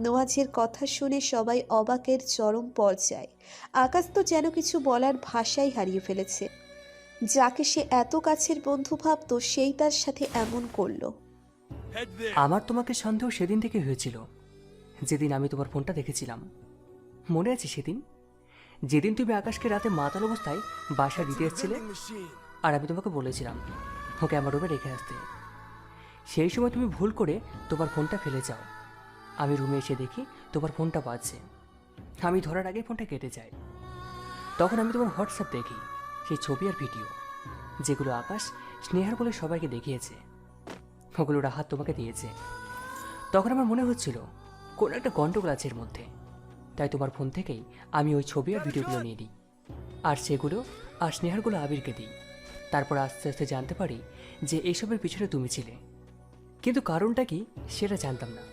নোয়াজের কথা শুনে সবাই অবাকের চরম পর্যায়ে। আকাশ তো যেন কিছু বলার ভাষাই হারিয়ে ফেলেছে। যাকে সে এত কাছের বন্ধু ভাবত সেই তার সাথে এমন করলো। আমার তোমাকে সন্দেহ সেদিন থেকে হয়েছিল, যেদিন আমি তোমার ফোনটা দেখেছিলাম। মনে আছে সেদিন, যেদিন তুমি আকাশকে রাতে মাতাল অবস্থায় বাসা দিতে এসেছিলে, আর আমি তোমাকে বলেছিলাম ওকে আমার রুমে রেখে আসতে। সেই সময় তুমি ভুল করে তোমার ফোনটা ফেলে যাও। আমি রুমে এসে দেখি তোমার ফোনটা বাজছে। আমি ধরার আগে ফোনটা কেটে যায়। তখন আমি তোমার হোয়াটসঅ্যাপ দেখি, সেই ছবি আর ভিডিও যেগুলো আকাশ স্নেহার বলে সবাইকে দেখিয়েছে, ওগুলো রাহাত তোমাকে দিয়েছে। তখন আমার মনে হচ্ছিল কোনো একটা গন্ডগোল আছে এর মধ্যে। তাই তোমার ফোন থেকেই আমি ওই ছবি আর ভিডিওগুলো নিয়ে নিই, আর সেগুলো আর স্নেহারগুলো আবিরকে দিই। তারপর আস্তে আস্তে জানতে পারি যে এইসবের পিছনে তুমি ছিলে, কিন্তু কারণটা কি সেটা জানতাম না।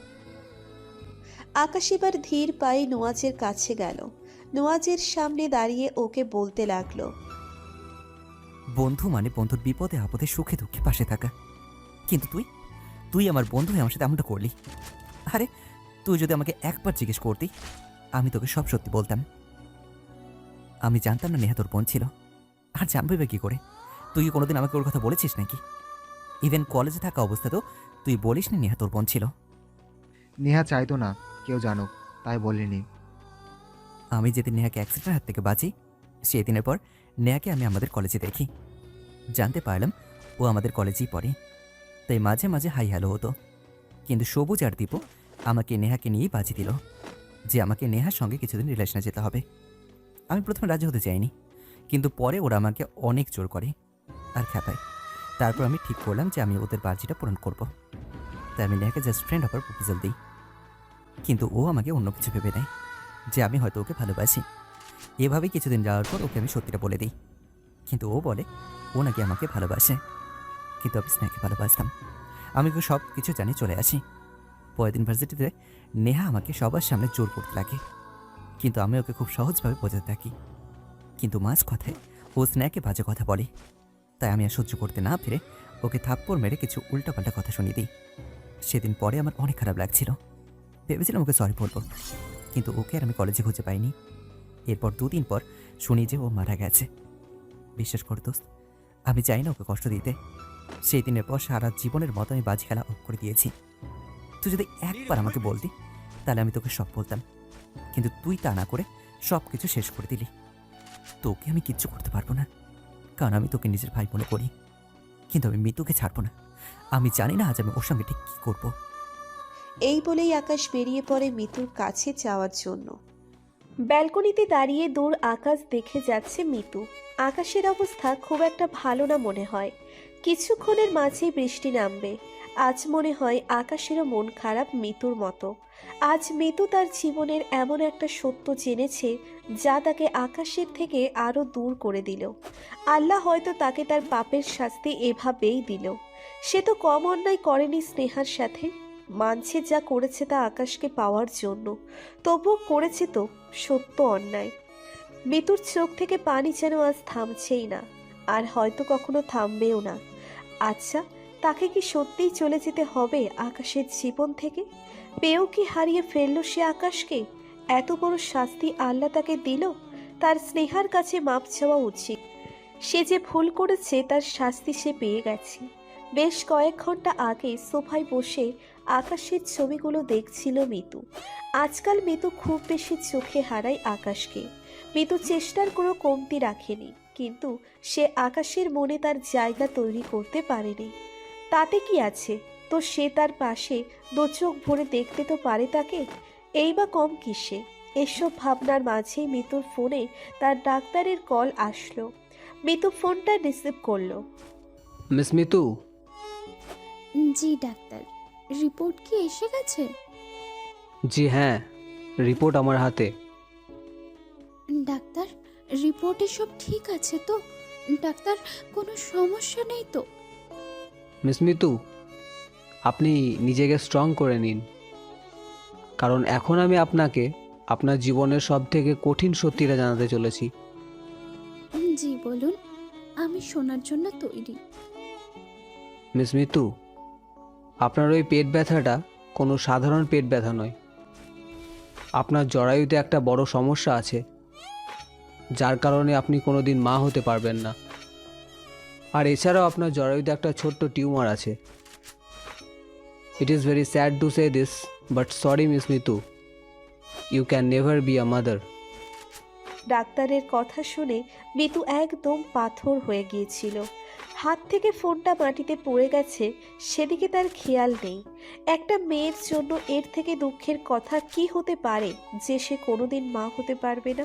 আকাশ এবার ধীর পায়ে নোয়াজের কাছে গেল। নোয়াজের সামনে দাঁড়িয়ে ওকে বলতে লাগলো, বন্ধু মানে বন্ধুর বিপদে আপদে সুখে দুঃখে পাশে থাকা। কিন্তু তুই তুই আমার বন্ধু হয়ে আমার সাথে এমনটা করলি। আরে তুই যদি আমাকে একবার জিজ্ঞেস করতি, আমি তোকে সব সত্যি বলতাম। আমি জানতাম না নেহা তোর বোন ছিল। আর জানবই বা কি করে? তুই কি কোনোদিন আমাকে ওর কথা বলেছিস নাকি? ইভেন কলেজে থাকা অবস্থাতেও তুই বলিস নি নেহা তোর বোন ছিল। নেহা চাইতো না কেউ জানুক, তাই বলিনি। আমি যেদিন নেহাকে অ্যাক্সিডেন্টের হাত থেকে বাঁচি, সেই দিনের পর নেহাকে আমি আমাদের কলেজে দেখি। জানতে পারলাম ও আমাদের কলেজেই পড়ে। তাই মাঝে মাঝে হাই হ্যালো হতো। কিন্তু সবুজ আর দীপু আমাকে নেহাকে নিয়েই বাজি দিল যে আমাকে নেহার সঙ্গে কিছুদিন রিলেশনে যেতে হবে। আমি প্রথমে রাজি হতে চাইনি, কিন্তু পরে ওরা আমাকে অনেক জোর করে আর খেপায়। তারপর আমি ঠিক করলাম যে আমি ওদের বাজিটা পূরণ করব। তাই আমি নেহাকে জাস্ট ফ্রেন্ড হবার প্রপোজাল দিই। কিন্তু ও আমাকে অন্য কিছু ভেবে নেয়, যে আমি হয়তো ওকে ভালোবাসি। এভাবেই কিছুদিন যাওয়ার পর ওকে আমি সত্যিটা বলে দিই। কিন্তু ও বলে ও নাকি আমাকে ভালোবাসে, কিন্তু আমি স্নেহাকে ভালোবাসতাম। আমি ওকে সব কিছু জানি চলে আসি। পরের দিন ভার্সিটিতে নেহা আমাকে সবার সামনে জোর করতে লাগে, কিন্তু আমি ওকে খুব সহজভাবে বোঝাতে থাকি। কিন্তু মাঝ কথায় ও স্নেহাকে বাজে কথা বলে। তাই আমি আর সহ্য করতে না পেরে ওকে থাপ্পড় মেরে কিছু উল্টাপাল্টা কথা শুনিয়ে দিই। সেদিন পরে আমার অনেক খারাপ লাগছিল। ভেবেছিলাম ওকে সরি বলবো, কিন্তু ওকে আর আমি কলেজে খুঁজে পাইনি। এরপর দুদিন পর শুনি যে ও মারা গেছে। বিশ্বাস কর দোস্ত, আমি চাই না ওকে কষ্ট দিতে। সেই দিনের পর সারা জীবনের মতো আমি বাজি খেলা অফ করে দিয়েছি। তুই যদি একবার আমাকে বলতি, তাহলে আমি তোকে সব বলতাম। কিন্তু তুই তা না করে সব কিছু শেষ করে দিলি। তোকে আমি কিচ্ছু করতে পারবো না, কারণ আমি তোকে নিজের ভাই মনে করি। কিন্তু আমি মিতুকে ছাড়বো না। আমি জানি না আজ আমি ওর সঙ্গে ঠিক কী করবো। এই বলেই আকাশ বেরিয়ে পড়ে মিতুর কাছে যাওয়ার জন্য। ব্যালকনিতে দাঁড়িয়ে দূর আকাশ দেখে যাচ্ছে মিতু। আকাশের অবস্থা খুব একটা ভালো না মনে হয়। কিছুক্ষণের মাঝেই বৃষ্টি নামবে। আজ মনে হয় আকাশেরও মন খারাপ মিতুর মতো। আজ মিতু তার জীবনের এমন একটা সত্য জেনেছে যা তাকে আকাশের থেকে আরো দূর করে দিল। আল্লাহ হয়তো তাকে তার পাপের শাস্তি এভাবেই দিল। সে তো কম অন্যায় করেনি স্নেহার সাথে। মানছে যা করেছে তা আকাশকে পাওয়ার জন্য, তবুও করেছে তো সত্য অন্যায়। মিতুর চোখ থেকে পানি যেন আজ থামছেই না, আর হয়তো কখনো থামবেও না। আচ্ছা, তাকে কি সত্যিই চলে যেতে হবে আকাশের জীবন থেকে? পেয়েও কি হারিয়ে ফেললো সে আকাশকে? এত বড় শাস্তি আল্লাহ তাকে দিল? তার স্নেহার কাছে মাপ চাওয়া উচিত। সে যে ভুল করেছে তার শাস্তি সে পেয়ে গেছে। বেশ কয়েক ঘন্টা আগে সোফায় বসে আকাশের ছবিগুলো দেখছিল মিতু। আজকাল মিতু খুব বেশি চোখে হারায় আকাশকে। মিতু চেষ্টার কোনো কমতি রাখেনি, কিন্তু সে আকাশের মনে তার জায়গা তৈরি করতে পারেনি। তাতে কি আছে, তো সে তার পাশে দু চোখ ভরে দেখতে তো পারে তাকে। এই বা কম কিসে? এসব ভাবনার মাঝেই মিতুর ফোনে তার ডাক্তারের কল আসলো। মিতু ফোনটা রিসিভ করলো। মিস মিতু, জি ডাক্তার, রিপোর্ট কি এসে গেছে? জি হ্যাঁ, রিপোর্ট আমার হাতে। ডাক্তার, রিপোর্টে সব ঠিক আছে তো? ডাক্তার, কোনো সমস্যা নেই তো? মিস মিতু, আপনি নিজেকে স্ট্রং করে নিন, কারণ এখন আমি আপনাকে আপনার জীবনের সব থেকে কঠিন সত্যিটা জানাতে চলেছি। জি বলুন, আমি শোনার জন্য তৈরি। মিস মিতু, আপনার ওই পেট ব্যথাটা কোনো সাধারণ পেট ব্যথা নয়। আপনার জরায়ুতে একটা বড় সমস্যা আছে, যার কারণে আপনি কোনো দিন মা হতে পারবেন না। আর এছাড়াও আপনার জরায়ুতে একটা ছোট্ট টিউমার আছে। It is very sad to say this, but sorry miss Mitu, you can never be a mother. ডাক্তারের কথা শুনে মিতু একদম পাথর হয়ে গিয়েছিল। হাত থেকে ফোনটা মাটিতে পড়ে গেছে, সেদিকে তার খেয়াল নেই। একটা মেয়ের জন্য এর থেকে দুঃখের কথা কি হতে পারে যে সে কোনোদিন মা হতে পারবে না।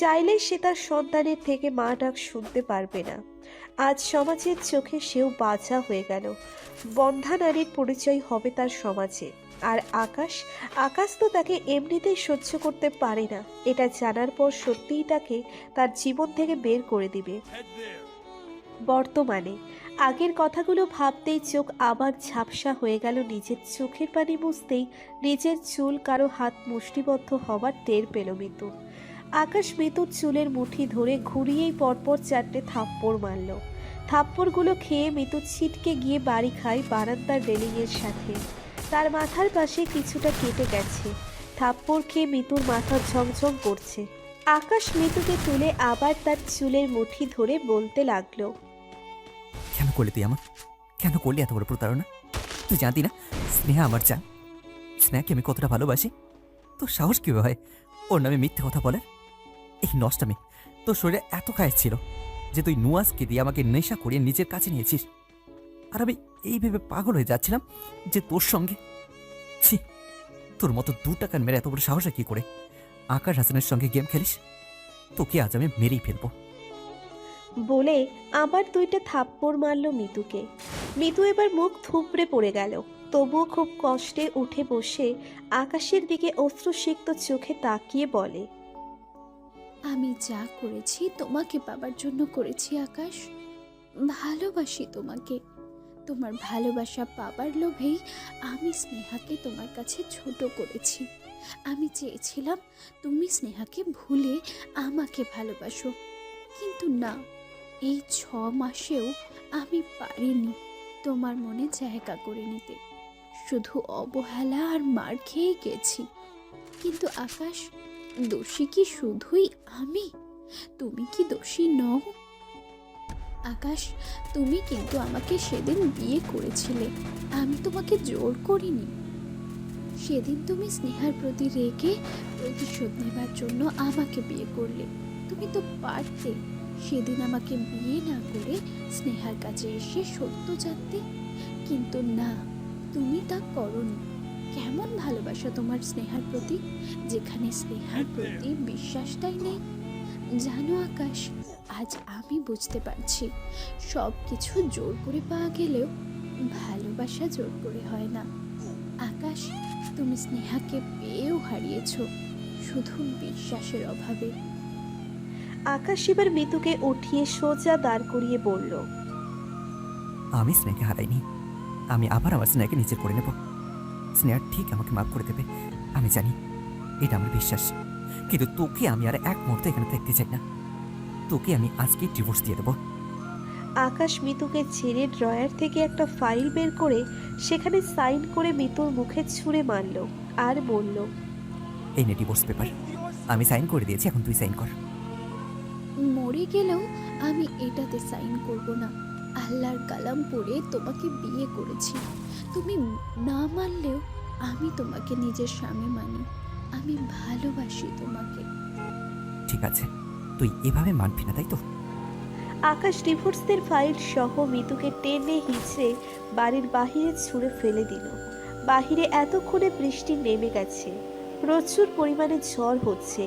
চাইলেই সে তার সন্তানের থেকে মা ডাক শুনতে পারবে না। আজ সমাজের চোখে সেও বাঁচা হয়ে গেল। বন্ধা নারীর পরিচয় হবে তার সমাজে। আর আকাশ তো তাকে এমনিতেই সহ্য করতে পারে না। এটা জানার পর সত্যিই তাকে তার জীবন থেকে বের করে দিবে। বর্তমানে আগের কথাগুলো ভাবতেই চোখ আবার ঝাপসা হয়ে গেল। নিজের চোখের পানি মুছতেই নিজের চুল কারো হাত মুষ্টিবদ্ধ হবার টের পেল মিতু। আকাশ মিতুর চুলের মুঠি ধরে ঘুরিয়েই পরপর 4টে থাপ্পড় মারল। থাপ্পড়গুলো খেয়ে মিতু ছিটকে গিয়ে বাড়ি খায় বারান্দার রেলিংয়ের সাথে। তার মাথার পাশে কিছুটা কেটে গেছে। থাপ্পড় খেয়ে মিতুর মাথা ঝমঝম করছে। আকাশ মিতুকে তুলে আবার তার চুলের মুঠি ধরে বলতে লাগলো, কেন করলি তুই আমার? কেন করলি এত বড় প্রতারণা? তুই জানতি না স্নেহা আমার জান? স্নেহাকে আমি কতটা ভালোবাসি। তোর সাহস কীভাবে হয় ওর নামে মিথ্যে কথা বলে? এই নষ্টামি তোর শরীরে এত কাজ ছিল যে তুই নুয়াজকে দিয়ে আমাকে নেশা করিয়ে নিজের কাছে নিয়েছিস। আর আমি এই ভেবে পাগল হয়ে যাচ্ছিলাম যে তোর সঙ্গে, ছি, তোর মতো 2 টাকার মেরে এত বড় সাহস কি করে আকাশ হাসানের সঙ্গে গেম খেলিস? তোকে আজ আমি মেরেই ফেলবো। বলে আবার 2টা থাপ্পড় মারল মিতুকে। মিতু এবার মুখ থুবড়ে পড়ে গেল। তবুও খুব কষ্টে উঠে বসে আকাশের দিকে অশ্রুসিক্ত চোখে তাকিয়ে বলে, আমি যা করেছি তোমাকে পাবার জন্য করেছি আকাশ। ভালোবাসি তোমাকে। তোমার ভালোবাসা পাবার লোভেই আমি স্নেহাকে তোমার কাছে ছোট করেছি। আমি চেয়েছিলাম তুমি স্নেহাকে ভুলে আমাকে ভালোবাসো, কিন্তু না, এই 6 মাসেও আমি পারিনি তোমার মনে জায়গা করে নিতে। শুধু অবহেলা আর মার খেয়ে গেছি। কিন্তু আকাশ, দোষী কি শুধুই আমি? তুমি কি দোষী নও? আকাশ, তুমি কিন্তু আমাকে সেদিন বিয়ে করেছিলে, আমি তোমাকে জোর করিনি। সেদিন তুমি স্নেহার প্রতি রেগে প্রতিশোধ নেবার জন্য আমাকে বিয়ে করলে। তুমি তো পারতে সেদিন আমাকে বিয়ে না করে স্নেহার কাছে এসে সত্য জানতে, কিন্তু না, তুমি তা করোনি। কেমন ভালোবাসা তোমার স্নেহার প্রতি, যেখানে স্নেহার প্রতি বিশ্বাসটাই নেই। জানো আকাশ, আজ আমি বুঝতে পারছি সব কিছু জোর করে পাওয়া গেলেও ভালোবাসা জোর করে হয় না। আকাশ, তুমি স্নেহাকে পেয়েও হারিয়েছ শুধু বিশ্বাসের অভাবে। আকাশ এবার মিতুকে উঠিয়ে সোজা দাঁড় করিয়ে বলল, আমি স্নেহকে হারাইনি। আমি আবার আমার স্নেহকে নিজের করে নেব। স্নেহা ঠিক আমাকে মাফ করে দেবে, আমি জানি, এটা আমার বিশ্বাস। কিন্তু তোকে আমি আর এক মুহূর্ত এখানে থাকতে চাই না। তোকে আমি আজকে ডিভোর্স দিয়ে দেবো। আকাশ মিতুকে ছেড়ে ড্রয়ার থেকে একটা ফাইল বের করে সেখানে সাইন করে মিতুর মুখে ছুঁড়ে মারল আর বলল, এই নে ডিভোর্স পেপার, আমি সাইন করে দিয়েছি, এখন তুই সাইন কর। মরে গেলেও আমি এটাতে সাইন করব না। আল্লাহর কালাম পড়ে তোমাকে বিয়ে করেছি। তুমি না মানলেও আমি তোমাকে নিজের স্বামী মানি। আমি ভালোবাসি তোমাকে। ঠিক আছে, তুই এভাবে মানবি না, তাই তো? আকাশ ডিভোর্সের ফাইল সহ মিতুকে টেনে হিঁচড়ে বাড়ির বাহিরে ছুঁড়ে ফেলে দিল। বাহিরে এতক্ষণে বৃষ্টি নেমে গেছে, প্রচুর পরিমাণে ঝড় হচ্ছে।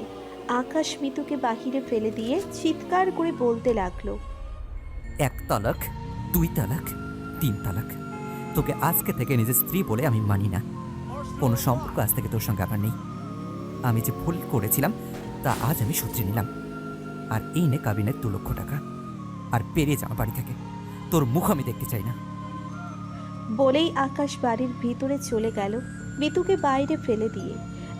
আকাশ মিতুকে বাহিরে ফেলে দিয়ে চিৎকার করে বলতে লাগলো, 1 তালাক, 2 তালাক, 3 তালাক। তোকে আজকে থেকে নিজের স্ত্রী বলে আমি মানি না। কোনো সম্পর্ক আজ থেকে তোর সঙ্গে আমার নেই। আমি যে ভুল করেছিলাম তা আজ আমি শুধরে নিলাম। আর এই নে কাবিনের 2 লক্ষ টাকা, আর বেরিয়ে যাওয়া বাড়ি থেকে। তোর মুখ আমি দেখতে চাই না। বলেই আকাশ বাড়ির ভিতরে চলে গেল মিতুকে বাইরে ফেলে দিয়ে।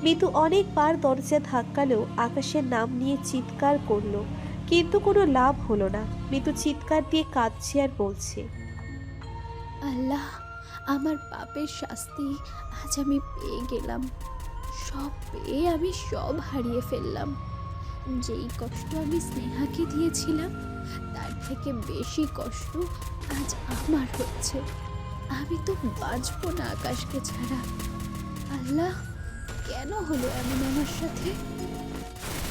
মিতু অনেকবার দরজা ধাক্কালেও আকাশের নাম নিয়ে চিৎকার করলো, কিন্তু কোনো লাভ হলো না। মিতু চিৎকার দিয়ে কাঁদছে আর বলছে, আল্লাহ, আমার পাপের শাস্তি আজ আমি পেয়ে গেলাম। সব পেয়ে আমি সব হারিয়ে ফেললাম। যেই কষ্ট আমি স্নেহাকে দিয়েছিলাম তার থেকে বেশি কষ্ট আজ আমার হচ্ছে। আমি তো বাঁচবো না আকাশকে ছাড়া। আল্লাহ, কেন হলো এমন আমার সাথে?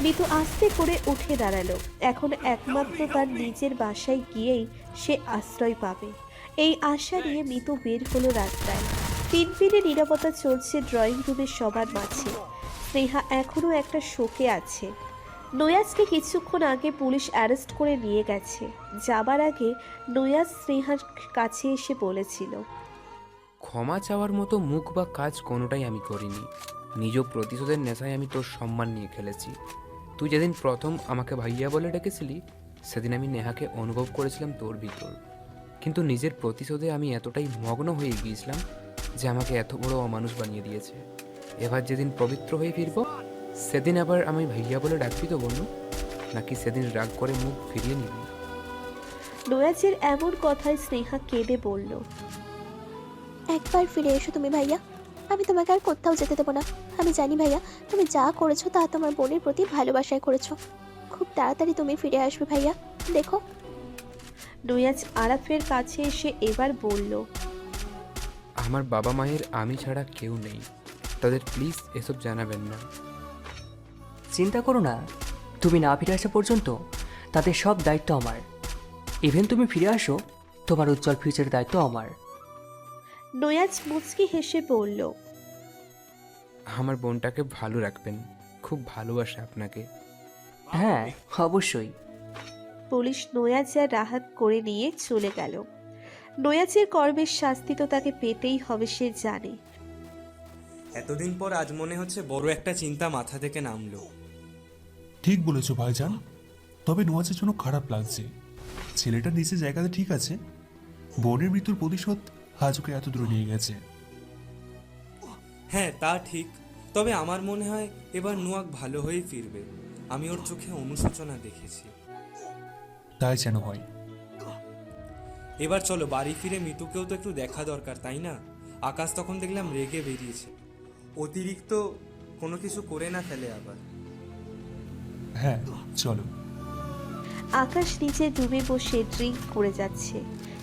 মিতু আস্তে করে উঠে দাঁড়ালো। এখন একমাত্র তার নিজের বাসায় গিয়েই সে আশ্রয় পাবে, এই আশা নিয়ে মিতু বের হলো রাস্তায়। তিনপিনে নীরবতা চলছে ড্রয়িং রুমের সবার মাঝে। স্নেহা এখনো একটা শোকে আছে। নয়াজকে কিছুক্ষণ আগে পুলিশ অ্যারেস্ট করে নিয়ে গেছে। যাবার আগে নয়াজ স্নেহার কাছে এসে বলেছিল, ক্ষমা চাওয়ার মতো মুখ বা কাজ কোনোটাই আমি করিনি। নিজ প্রতিশোধের নেশায় আমি তোর সম্মান নিয়ে খেলেছি। তুই যেদিন প্রথম আমাকে ভাইয়া বলে ডেকেছিলি সেদিন আমি নেহাকে অনুভব করেছিলাম তোর ভিতর, কিন্তু নিজের প্রতিশোধে আমি এতটাই মগ্ন হয়ে গিয়েছিলাম যে আমাকে এত বড় অমানুষ বানিয়ে দিয়েছে। এবার যেদিন পবিত্র হয়ে ফিরব সেদিন আবার আমি ভাইয়া বলে ডাকবি তো বনু, নাকি সেদিন রাগ করে মুখ ফিরিয়ে নিবি? নয়াজের এমন কথায় স্নেহা কেঁদে বলল, একবার ফিরে এসো তুমি ভাইয়া, আমি তোমাকে আর কোথাও যেতে দেবো না। আমি জানি ভাইয়া, তুমি যা করেছো তা তোমার বোনের প্রতি ভালোবাসায় করেছো। খুব তাড়াতাড়ি তুমি ফিরে আসবে ভাইয়া, দেখো। নয়াজ আরাফের কাছে এসে এবার বলল, আমার বাবা মায়ের আমি ছাড়া কেউ নেই, তাদের প্লিজ এসব জানাবেন না। চিন্তা করো না, তুমি না ফিরে আসা পর্যন্ত তাদের সব দায়িত্ব আমার। ইভেন তুমি ফিরে আসো, তোমার উজ্জ্বল ফিউচারের দায়িত্ব আমার। নয়াজ মুচকি হেসে বলল, আমার বোনটাকে ভালো রাখবেন, খুব ভালোবাসে আপনাকে। হ্যাঁ, অবশ্যই। পুলিশ নয়াজ আর রাহাত করে নিয়ে চলে গেল। নয়াজের কর্মের শাস্তি তো তাকে পেতেই হবে, সে জানে। এতদিন পর আজ মনে হচ্ছে বড় একটা চিন্তা মাথা থেকে নামলো। ঠিক বলেছো ভাইজান, তবে নোয়াজের জন্য খারাপ লাগছে। ছেলেটা নিচে জায়গাতে ঠিক আছে, বোনের মৃত্যুর প্রতিশোধ হাজুকে এত দূরে নিয়ে গেছে। হ্যাঁ তা ঠিক, তবে আমার মনে হয় এবার নুয়াক ভালো হয়ে ফিরবে। আমি ওর চোখে অনুশোচনা দেখেছি। তাই যেন হয়। এবার চলো বাড়ি ফিরে মিতুকেও তো একটু দেখা দরকার, তাই না? আকাশ তখন দেখলাম রেগে বেরিয়েছে, অতিরিক্ত কোনো কিছু করে না ফেলে আবার। হ্যাঁ চলো। আকাশ নিচে ডুবে বসে ড্রিঙ্ক করে যাচ্ছে।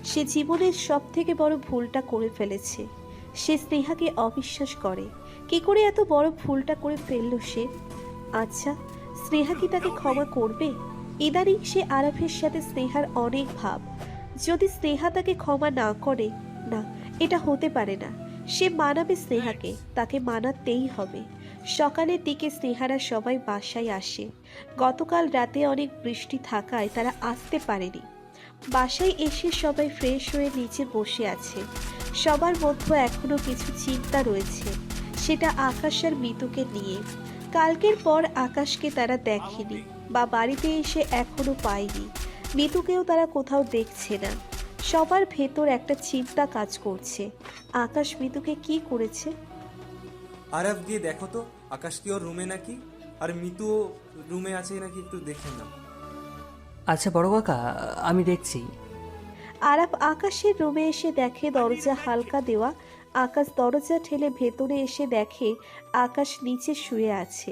সে জীবনের সব থেকে বড় ভুলটা করে ফেলেছে। সে স্নেহাকে অবিশ্বাস করে। কি করে এত বড় ভুলটা করে ফেলল সে? আচ্ছা, স্নেহা কি তাকে ক্ষমা করবে? ইদানিং সে আরাফের সাথে স্নেহার অনেক ভাব। যদি স্নেহা তাকে ক্ষমা না করে, না, এটা হতে পারে না। সে মানাবে স্নেহাকে, তাকে মানাতেই হবে। সকালের দিকে স্নেহারা সবাই বাসায় আসে। গতকাল রাতে অনেক বৃষ্টি থাকায় তারা আসতে পারেনি। বাসায় এসে সবাই ফ্রেশ হয়ে নিচে বসে আছে। সবার মধ্যে এখনো কিছু চিন্তা রয়েছে, সেটা আকাশ আর মিতুকে নিয়ে। কালকের পর আকাশকে তারা দেখেনি বা বাড়িতে এসে এখনো পায়নি। মিতুকেও তারা কোথাও দেখছে না। সবার ভেতর একটা চিন্তা কাজ করছে, আকাশ মিতুকে কি করেছে। আরাফ গিয়ে দেখো তো আকাশ কি ওর রুমে নাকি, আর মিতুও রুমে আছে নাকি, একটু দেখে নাও। আচ্ছা বড় কাকা, আমি দেখছি। আরাফ আকাশের রুমে এসে দেখে দরজা হালকা দেওয়া। আকাশ দরজা ঠেলে ভেতরে এসে দেখে আকাশ নিচে শুয়ে আছে,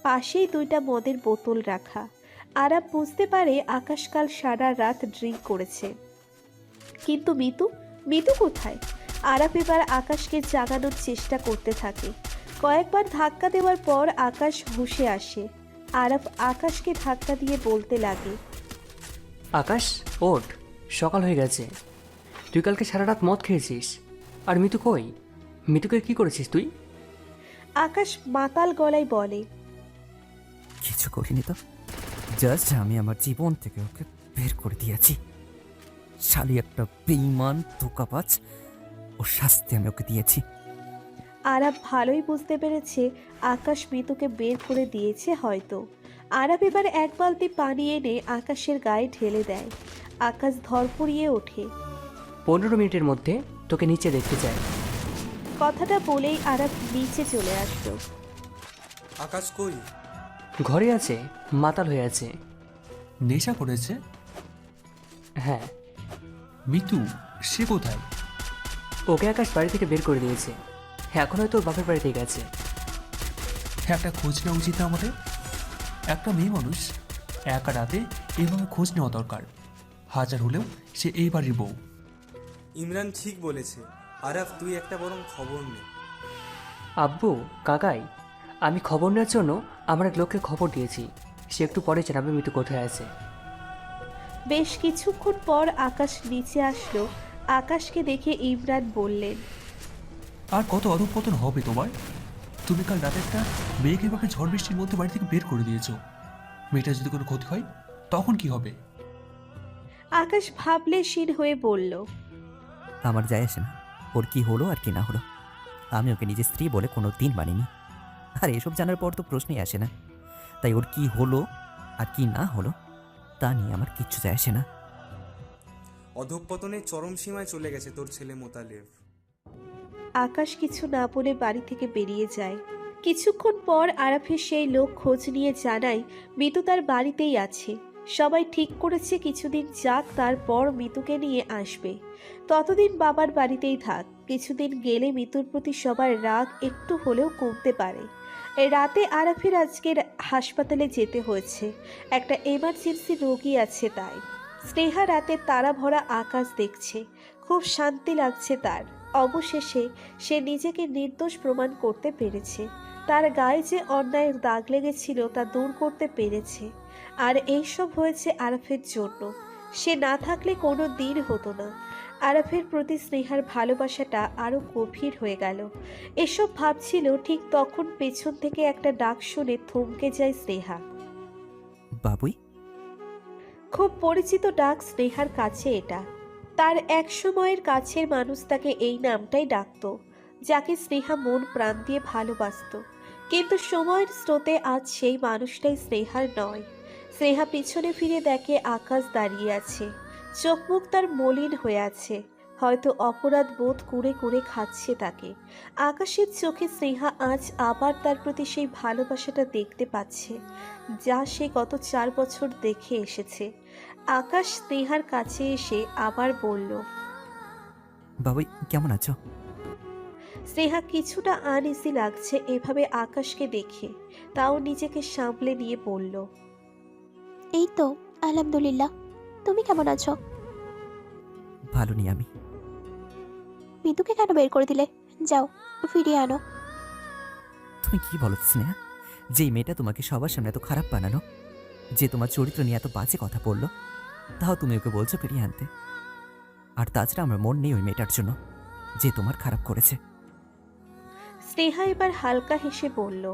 পাশেই দুইটা মদের বোতল রাখা। আরাফ বুঝতে পারে আকাশ কাল সারা রাত ড্রিঙ্ক করেছে। কিন্তু মিতু, মিতু কোথায়? আরাফ এবার আকাশকে জাগানোর চেষ্টা করতে থাকে। কয়েকবার ধাক্কা দেওয়ার পর আকাশ হুঁশে আসে। আরাফ আকাশকে ধাক্কা দিয়ে বলতে লাগে, আকাশ ওঠ, সকাল হয়ে গেছে। তুই কালকে সারা রাত মদ খেয়েছিস। আর মিতু কই? মিতুকে কি করেছিস তুই? আকাশ মাতাল গলায় বলে, কিছু করিনি তো, জাস্ট আমি আমার জীবন থেকে ওকে বের করে দিয়েছি। শালি একটা বেঈমান ধোকাবাজ, ও শাস্তি আমি ওকে দিয়েছি। আরাফ ভালোই বুঝতে পেরেছে আকাশ মিতুকে বের করে দিয়েছে হয়তো। আরাফ এবার এক বালতি পানি এনে আকাশের গায়ে ঢেলে দেয়। আকাশ ধরপড়িয়ে ওঠে। 15 মিনিটের মধ্যে তোকে নিচে দেখতে চাই। কথাটা বলেই আরাফ নিচে চলে আসলো। আকাশ কই? ঘরে আছে, মাতাল হয়ে আছে। নেশা করেছে? হ্যাঁ। মিতু সে কোথায়? ওকে আকাশ বাড়ি থেকে বের করে দিয়েছে। এখন হয়তো ওর বাপের বাড়িতে গেছে। একটা খোঁজ নেওয়া উচিত না আমাদের? একটা মেয়ে মানুষ একা রাতে এভাবে খোঁজ নেওয়া দরকার, হাজার হলেও সে এই বাড়ির বউ। ইমরান ঠিক বলেছে। আরাফ, তুই একটা বরং খবর নে। আব্বু, কাকাই, আমি খবর নেওয়ার জন্য আমার এক লোককে খবর দিয়েছি। সে একটু পরে জানাবে মিতু কোথায় আছে। বেশ কিছুক্ষণ পর আকাশ নিচে আসলো। আকাশকে দেখে ইমরান বললেন, আর কত অধঃপতন হবে তোমার? তুমি কাল রাতে একটা মেয়েকে এভাবে ঝড় বৃষ্টির মধ্যে বাড়ি থেকে বের করে দিয়েছো। মেয়েটা যদি কোনো ক্ষতি হয় তখন কি হবে? আকাশ ভাবলে শির হয়ে বলল, আমার যায় আসে না ওর কি হলো আর কি না হলো। আমি ওকে নিজের স্ত্রী বলে কোনো দিন মানিনি, আর এসব জানার পর তো প্রশ্নই আসে না। তাই ওর কি হলো আর কি না হলো তা নিয়ে আমার কিচ্ছু যায় আসে না। অধঃপতনের চরম সীমায় চলে গেছে তোর ছেলে মোতালেব। আকাশ কিছু না বলে বাড়ি থেকে বেরিয়ে যায়। কিছুক্ষণ পর আরাফের সেই লোক খোঁজ নিয়ে জানায় মিতু তার বাড়িতেই আছে। সবাই ঠিক করেছে কিছুদিন যাক, তারপর মিতুকে নিয়ে আসবে। ততদিন বাবার বাড়িতেই থাক। কিছুদিন গেলে মিতুর প্রতি সবার রাগ একটু হলেও কমতে পারে। এই রাতে আরাফের আজকের হাসপাতালে যেতে হয়েছে, একটা এমার্জেন্সি রোগী আছে তাই। স্নেহা রাতে তারা ভরা আকাশ দেখছে, খুব শান্তি লাগছে তার। অবশেষে সে নিজেকে নির্দোষ প্রমাণ করতে পেরেছে। তার গায়ে যে অন্যায়ের দাগ লেগেছিল তা দূর করতে পেরেছে। আর এইসব হয়েছে আরাফের জন্য। সে না থাকলে কোনো দিন হতো না। আরাফের প্রতি স্নেহার ভালোবাসাটা আরও গভীর হয়ে গেল। এসব ভাবছিল, ঠিক তখন পেছন থেকে একটা ডাক শুনে থমকে যায় স্নেহা। বাবুই। খুব পরিচিত ডাক স্নেহার কাছে এটা। তার এক সময়ের কাছের মানুষ তাকে এই নামটাই ডাকতো, যাকে স্নেহা মন প্রাণ দিয়ে ভালোবাসতো। কিন্তু সময়ের স্রোতে আজ সেই মানুষটাই স্নেহার নয়। স্নেহা পিছনে ফিরে দেখে আকাশ দাঁড়িয়ে আছে, চোখ মুখ তার মলিন হয়ে আছে। হয়তো অপরাধ বোধ করে করে খাচ্ছে তাকে। আকাশের চোখে স্নেহা আজ আবার তার প্রতি সেই ভালোবাসাটা দেখতে পাচ্ছে, যা সে গত 4 বছর দেখে এসেছে। আকাশ স্নেহার কাছে এসে আবার বলল, বাবুই কেমন আছো? স্নেহা কিছুটা আনইজি লাগছে এভাবে আকাশকে দেখে, তাও নিজেকে সামলে নিয়ে বলল, এই তো আলহামদুলিল্লাহ। তুমি কেমন আছো? ভালো নেই আমি। মিতুকে কেন বের করে দিলে? যাও, ফিরিয়ে আনো। তুমি কি বলো স্নেহা? যেই মেয়েটা তোমাকে সবার সামনে এত খারাপ বানানো, যে তোমার চরিত্র নিয়ে এত বাজে কথা বললো, তাও তুমি ওকে বলছো ফিরিয়ে আনতে। আর তাছাড়া আমার মন নেই ওই মেয়েটার জন্য যে তোমার খারাপ করেছে। স্নেহা এবার হালকা হেসে বলল,